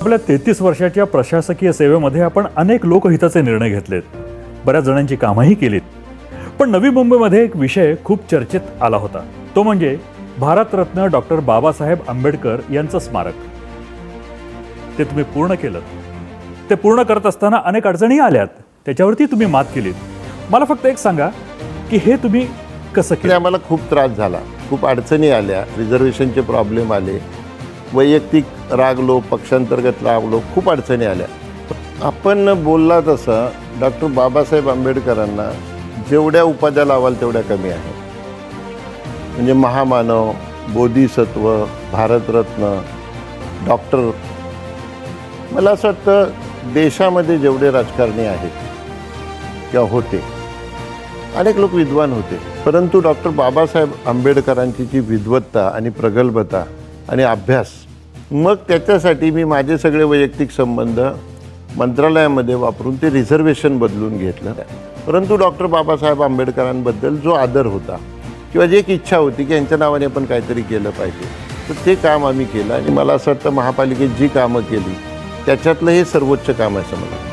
आपल्या 33 वर्षाच्या प्रशासकीय सेवेमध्ये आपण अनेक लोकहिताचे निर्णय घेतलेत, बऱ्याच जणांची कामंही केलीत. पण नवी मुंबईमध्ये एक विषय खूप चर्चेत आला होता, तो म्हणजे भारतरत्न डॉक्टर बाबासाहेब आंबेडकर यांचं स्मारक. ते तुम्ही पूर्ण केलं. ते पूर्ण करत असताना अनेक अडचणी आल्यात, त्याच्यावरती तुम्ही मात केलीत. मला फक्त एक सांगा की हे तुम्ही कसं केलं? आम्हाला खूप त्रास झाला, खूप अडचणी आल्या, रिझर्वेशनचे प्रॉब्लेम आले, वैयक्तिक रागलो, पक्षांतर्गत रागलो, खूप अडचणी आल्या. आपण बोलला तसं डॉक्टर बाबासाहेब आंबेडकरांना जेवढ्या उपाध्या लावाल तेवढ्या कमी आहे. म्हणजे महामानव, बोधिसत्व, भारतरत्न, डॉक्टर. मला असं वाटतं देशामध्ये जेवढे राजकारणी आहेत किंवा होते, अनेक लोक विद्वान होते, परंतु डॉक्टर बाबासाहेब आंबेडकरांची जी विद्वत्ता आणि प्रगल्भता आणि अभ्यास, मग त्याच्यासाठी मी माझे सगळे वैयक्तिक संबंध मंत्रालयामध्ये वापरून ते रिझर्वेशन बदलून घेतलं. परंतु डॉक्टर बाबासाहेब आंबेडकरांबद्दल जो आदर होता किंवा जी एक इच्छा होती की यांच्या नावाने आपण काहीतरी केलं पाहिजे, तर ते काम आम्ही केलं. आणि मला असं वाटतं महापालिकेत जी कामं केली त्याच्यातलं हे सर्वोच्च काम आहे असं मला